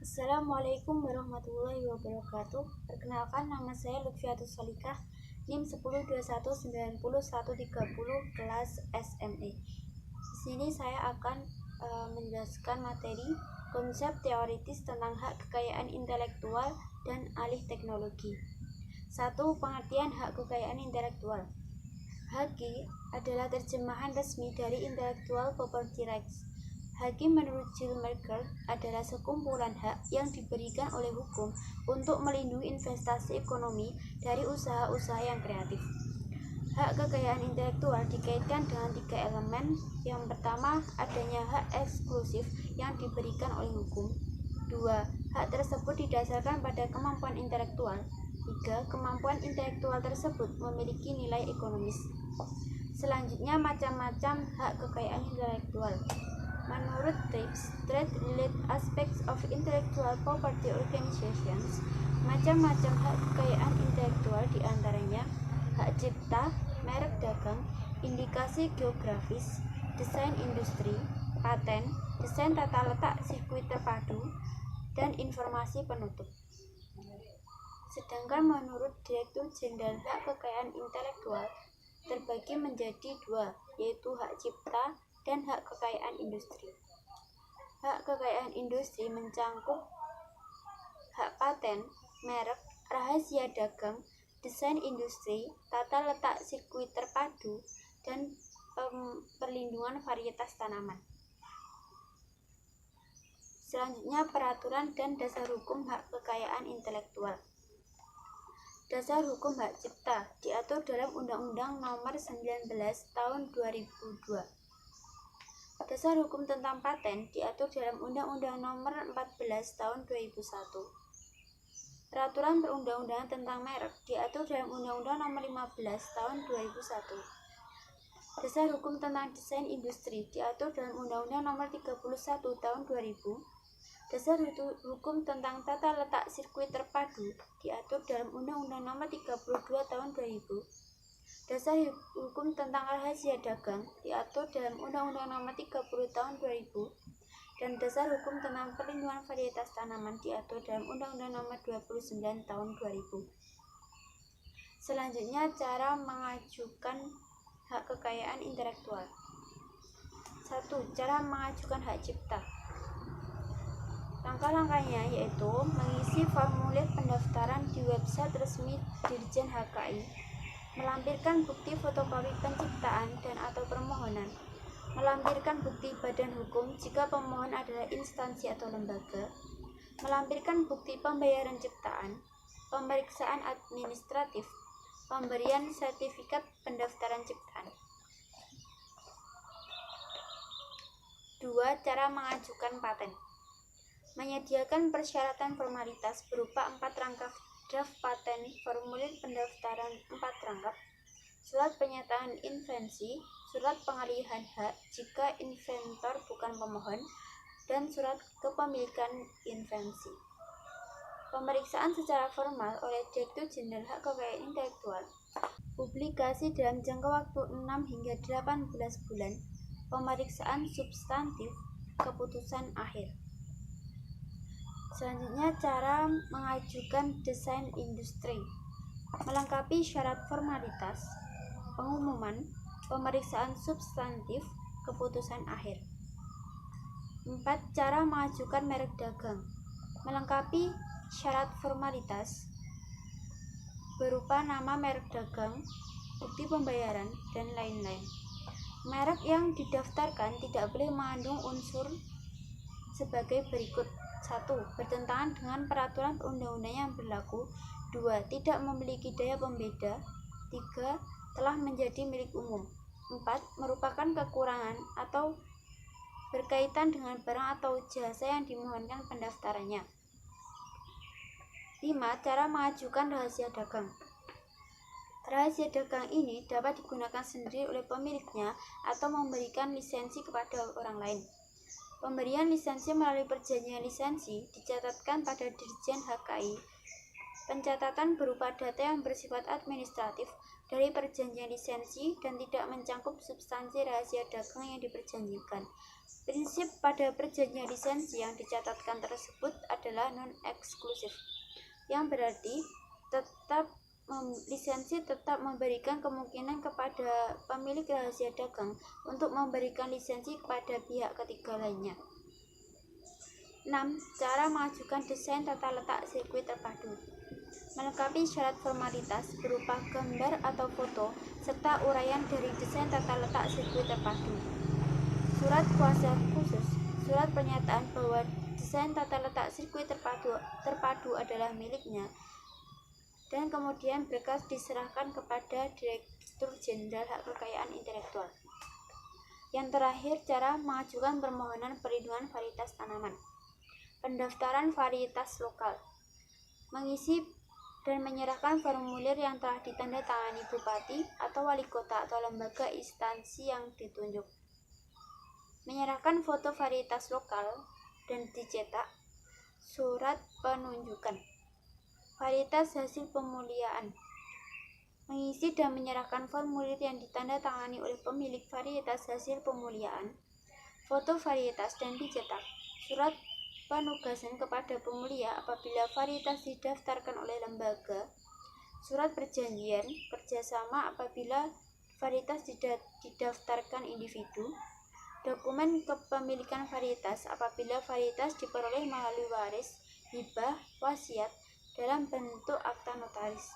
Assalamualaikum warahmatullahi wabarakatuh. Perkenalkan, nama saya Lutfiatus Solikah, NIM 1021901130 kelas SME. Di sini saya akan menjelaskan materi konsep teoritis tentang hak kekayaan intelektual dan alih teknologi. 1. Pengertian hak kekayaan intelektual. HQ adalah terjemahan resmi dari Intellectual Property Rights. HQ menurut Jill Merker adalah sekumpulan hak yang diberikan oleh hukum untuk melindungi investasi ekonomi dari usaha-usaha yang kreatif. Hak kekayaan intelektual dikaitkan dengan 3 elemen. Yang pertama, adanya hak eksklusif yang diberikan oleh hukum. 2. Hak tersebut didasarkan pada kemampuan intelektual. 3. Kemampuan intelektual tersebut memiliki nilai ekonomis. Selanjutnya, macam-macam hak kekayaan intelektual. Menurut TRIPS, Trade-Related Aspects of Intellectual Property Organizations, macam-macam hak kekayaan intelektual diantaranya hak cipta, merek dagang, indikasi geografis, desain industri, paten, desain tata letak sirkuit terpadu, dan informasi penutup. Sedangkan menurut Direktur Jenderal Hak Kekayaan Intelektual terbagi menjadi 2, yaitu hak cipta dan hak kekayaan industri. Hak kekayaan industri mencangkup hak paten, merek, rahasia dagang, desain industri, tata letak sirkuit terpadu, dan perlindungan varietas tanaman. Selanjutnya, peraturan dan dasar hukum hak kekayaan intelektual. Dasar hukum hak cipta diatur dalam Undang-Undang Nomor 19 Tahun 2002. Dasar hukum tentang paten diatur dalam Undang-Undang Nomor 14 Tahun 2001. Peraturan perundang-undangan tentang merek diatur dalam Undang-Undang Nomor 15 Tahun 2001. Dasar hukum tentang desain industri diatur dalam Undang-Undang Nomor 31 Tahun 2000. Dasar hukum tentang tata letak sirkuit terpadu diatur dalam Undang-Undang Nomor 32 Tahun 2000. Dasar hukum tentang rahasia dagang diatur dalam Undang-Undang Nomor 30 Tahun 2000. Dan dasar hukum tentang perlindungan varietas tanaman diatur dalam Undang-Undang Nomor 29 Tahun 2000. Selanjutnya, cara mengajukan hak kekayaan intelektual. 1. Cara mengajukan hak cipta. Langkah-langkahnya yaitu mengisi formulir pendaftaran di website resmi Dirjen HKI, melampirkan bukti fotokopi penciptaan dan atau permohonan, melampirkan bukti badan hukum jika pemohon adalah instansi atau lembaga, melampirkan bukti pembayaran ciptaan, pemeriksaan administratif, pemberian sertifikat pendaftaran ciptaan. 2. Cara mengajukan paten. Menyediakan persyaratan formalitas berupa 4 rangkap draft paten, formulir pendaftaran 4 rangkap, surat pernyataan invensi, surat pengalihan hak jika inventor bukan pemohon, dan surat kepemilikan invensi. Pemeriksaan secara formal oleh Direktur Jenderal Hak Kekayaan Intelektual. Publikasi dalam jangka waktu 6 hingga 18 bulan. Pemeriksaan substantif, keputusan akhir. Selanjutnya, cara mengajukan desain industri. Melengkapi syarat formalitas, pengumuman, pemeriksaan substantif, keputusan akhir. 4. Cara mengajukan merek dagang. Melengkapi syarat formalitas berupa nama merek dagang, bukti pembayaran, dan lain-lain. Merek yang didaftarkan tidak boleh mengandung unsur sebagai berikut. 1. Bertentangan dengan peraturan perundang-undangan yang berlaku. 2. Tidak memiliki daya pembeda. 3. Telah menjadi milik umum. 4. Merupakan kekurangan atau berkaitan dengan barang atau jasa yang dimohonkan pendaftarannya. 5. Cara mengajukan rahasia dagang. Rahasia dagang ini dapat digunakan sendiri oleh pemiliknya atau memberikan lisensi kepada orang lain. Pemberian lisensi melalui perjanjian lisensi dicatatkan pada Dirjen HKI. Pencatatan berupa data yang bersifat administratif dari perjanjian lisensi dan tidak mencangkup substansi rahasia dagang yang diperjanjikan. Prinsip pada perjanjian lisensi yang dicatatkan tersebut adalah non-eksklusif, yang berarti lisensi tetap memberikan kemungkinan kepada pemilik rahasia dagang untuk memberikan lisensi kepada pihak ketiga lainnya. 6. Cara mengajukan desain tata letak sirkuit terpadu. Melengkapi syarat formalitas berupa gambar atau foto serta uraian dari desain tata letak sirkuit terpadu. Surat kuasa khusus, surat pernyataan bahwa desain tata letak sirkuit terpadu adalah miliknya, dan kemudian berkas diserahkan kepada Direktur Jenderal Hak Kekayaan Intelektual. Yang terakhir, cara mengajukan permohonan perlindungan varietas tanaman. Pendaftaran varietas lokal. Mengisi dan menyerahkan formulir yang telah ditandatangani bupati atau wali kota atau lembaga instansi yang ditunjuk. Menyerahkan foto varietas lokal dan dicetak surat penunjukan. Varietas hasil pemuliaan. Mengisi dan menyerahkan formulir yang ditandatangani oleh pemilik varietas hasil pemuliaan, foto varietas dan dicetak surat penugasan kepada pemulia apabila varietas didaftarkan oleh lembaga, surat perjanjian kerjasama apabila varietas didaftarkan individu, dokumen kepemilikan varietas apabila varietas diperoleh melalui waris, hibah, wasiat dalam bentuk akta notaris,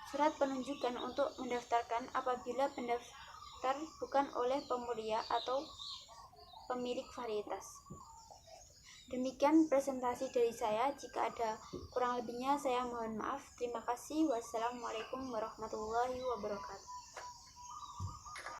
surat penunjukan untuk mendaftarkan apabila pendaftar bukan oleh pemulia atau pemilik varietas. Demikian presentasi dari saya. Jika ada kurang lebihnya saya mohon maaf. Terima kasih. Wassalamualaikum warahmatullahi wabarakatuh.